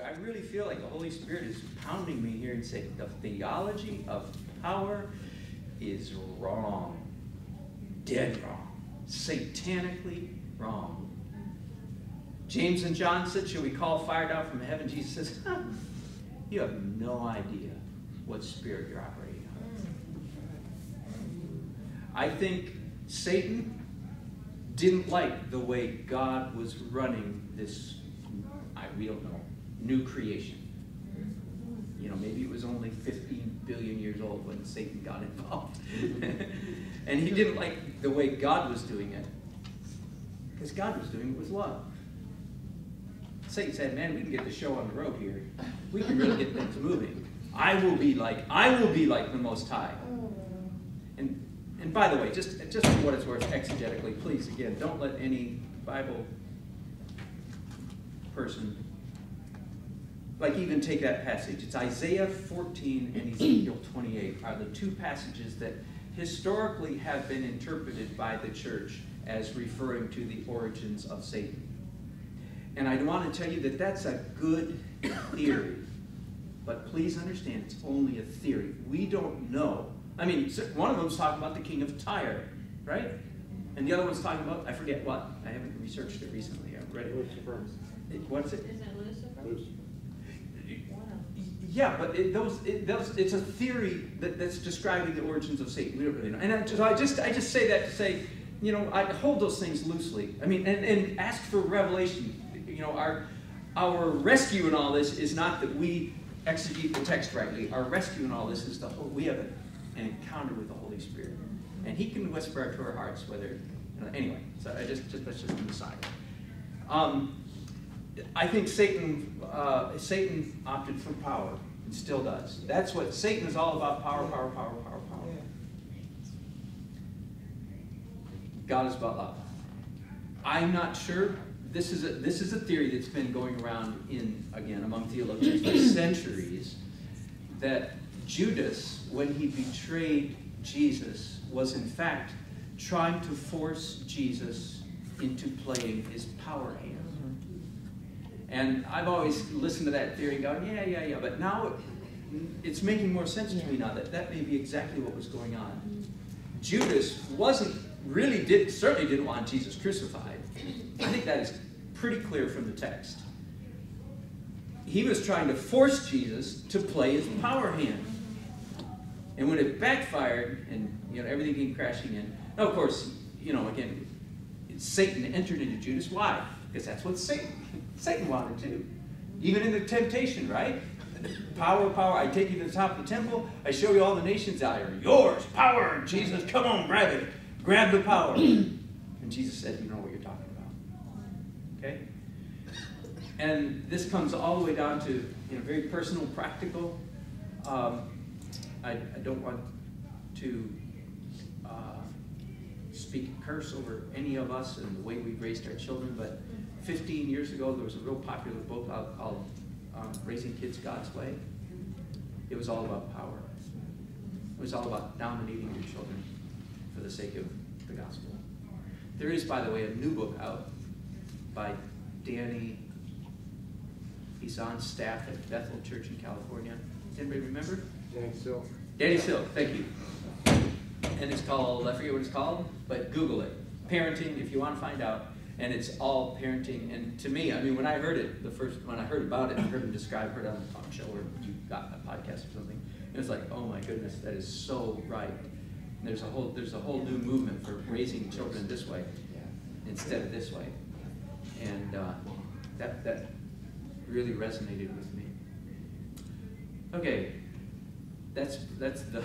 I really feel like the Holy Spirit is pounding me here and saying the theology of power is wrong. Dead wrong. Satanically wrong. James and John said, shall we call fire down from heaven? Jesus says, you have no idea what spirit you're operating on. I think Satan didn't like the way God was running this, we don't know, new creation. You know, maybe it was only 15 billion years old when Satan got involved. And he didn't like the way God was doing it, because God was doing it with love. Satan said, man, we can get the show on the road here. We can really get things moving. I will be like the Most High. And by the way, just for what it's worth, exegetically, please, again, don't let any Bible person, like, even take that passage. It's Isaiah 14 and Ezekiel 28 are the two passages that historically have been interpreted by the church as referring to the origins of Satan. And I want to tell you that that's a good theory. But please understand, it's only a theory. We don't know. I mean, one of them's talking about the king of Tyre, right? And the other one's talking about, I forget what. I haven't researched it recently. I've read it. Lucifer. What's it? Isn't it Lucifer? Lucifer. Yeah, but it's a theory that's describing the origins of Satan. We don't really know. And I just say that to say, you know, I hold those things loosely. I mean, and ask for revelation. You know, our rescue in all this is not that we exegete the text rightly. Our rescue in all this is we have an encounter with the Holy Spirit, and He can whisper to our hearts whether. You know, anyway, so that's just an aside. I think Satan opted for power and still does. That's what Satan is all about: power, power, power, power, power. God is about love. I'm not sure. This is a theory that's been going around among theologians for centuries, that Judas, when he betrayed Jesus, was in fact trying to force Jesus into playing his power hand. And I've always listened to that theory and gone, yeah, but now it's making more sense to me now that may be exactly what was going on. Judas certainly didn't want Jesus crucified. I think that is pretty clear from the text. He was trying to force Jesus to play his power hand. And when it backfired and everything came crashing in, now of course, again, Satan entered into Judas. Why? Because that's what Satan wanted to. Even in the temptation, right? Power, power. I take you to the top of the temple. I show you all the nations out here. Yours, power. Jesus, come on, grab it. Grab the power. And Jesus said, you know what you're talking about. Okay? And this comes all the way down to very personal, practical. I don't want to speak and curse over any of us and the way we've raised our children, but 15 years ago there was a real popular book called Raising Kids God's Way. It was all about power. It was all about dominating your children for the sake of the gospel. There is, by the way, a new book out by Danny. He's on staff at Bethel Church in California. Does anybody remember? Danny Silk. Danny Silk, thank you. And it's called, I forget what it's called, but Google it. Parenting, if you want to find out. And it's all parenting. And to me, I mean, when I heard it, when I heard about it, I heard him heard it on the talk show or you got a podcast or something. It was like, oh my goodness, that is so right. And there's a whole new movement for raising children this way instead of this way. And that really resonated with me. Okay, that's the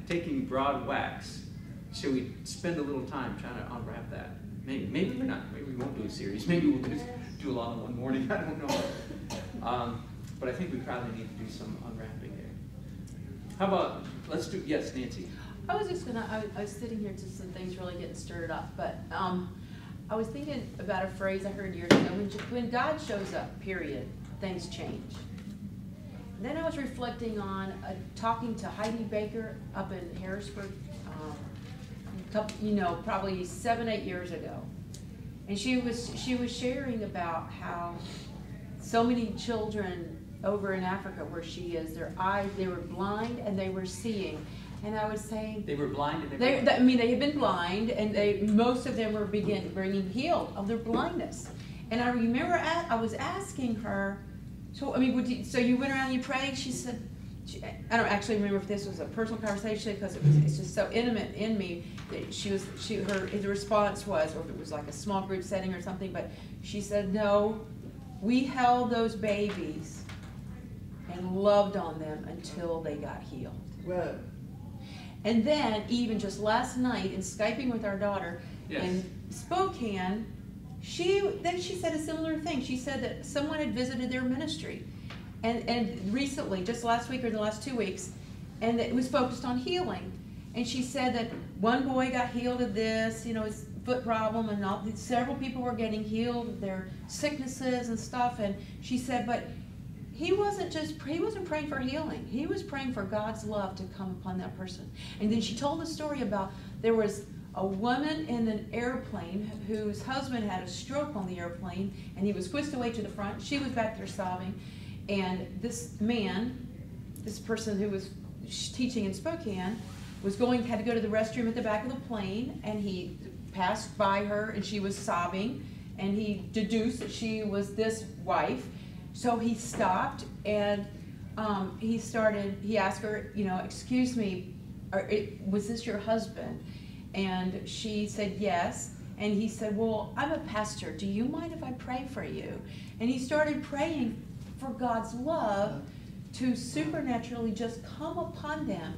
taking broad whacks. Should we spend a little time trying to unwrap that? Maybe we're not. Maybe we won't do a series. Maybe we'll just do a lot in one morning. I don't know. But I think we probably need to do some unwrapping there. How about, let's do, yes, Nancy. I was sitting here just some things really getting stirred up, but I was thinking about a phrase I heard years ago. When God shows up, period, things change. And then I was reflecting on talking to Heidi Baker up in Harrisburg, probably 7-8 years ago. And she was sharing about how so many children over in Africa where she is, their eyes, they were blind and they were seeing. And I was saying they were blind and they had been blind, and most of them were bringing healed of their blindness. And I remember I was asking her, so I mean, so you went around and you prayed? She said, I don't actually remember if this was a personal conversation because it's just so intimate in me that the response was, or if it was like a small group setting or something, but she said, no, we held those babies and loved on them until they got healed. Well. And then, even just last night, in Skyping with our daughter in Spokane, she said a similar thing. She said that someone had visited their ministry, and recently, just last week or the last 2 weeks, and it was focused on healing. And she said that one boy got healed of this, his foot problem, and several people were getting healed of their sicknesses and stuff. And she said, but he wasn't praying for healing. He was praying for God's love to come upon that person. And then she told a story about there was a woman in an airplane whose husband had a stroke on the airplane, and he was whisked away to the front. She was back there sobbing. And this man, this person who was teaching in Spokane, had to go to the restroom at the back of the plane, and he passed by her, and she was sobbing, and he deduced that she was this wife. So he stopped, and he asked her, excuse me, was this your husband? And she said yes. And he said, well, I'm a pastor. Do you mind if I pray for you? And he started praying for God's love to supernaturally just come upon them.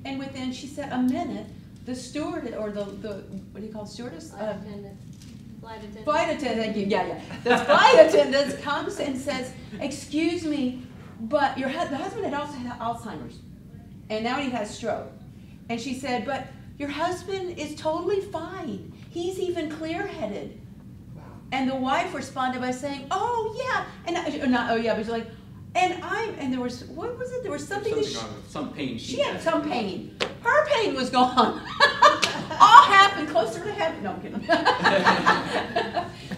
And within, she said, a minute, the steward, or the what do you call stewardess? Flight attendant. Flight attendant, thank you. Yeah. The flight attendant comes and says, excuse me, but the husband had also had Alzheimer's, and now he has stroke. And she said, but your husband is totally fine. He's even clear-headed. Wow. And the wife responded by saying, oh, yeah. And not, oh, yeah, but she's like, and there was, what was it? There was something some pain. She had some pain. Her pain was gone. All happened closer to heaven. No, I'm kidding.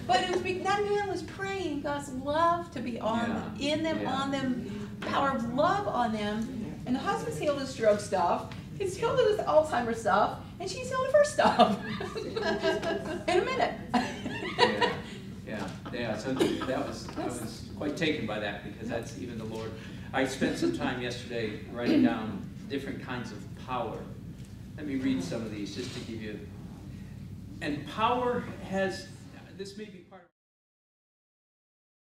But that man was praying God's love to be on them, in them, on them, power of love on them. And the husband's healed his stroke stuff. He's healed his Alzheimer's stuff. And she's healed of her stuff. In a minute. Yeah. So I was quite taken by that, because that's even the Lord. I spent some time yesterday writing down different kinds of power. Let me read some of these just to give you. And power has, this may be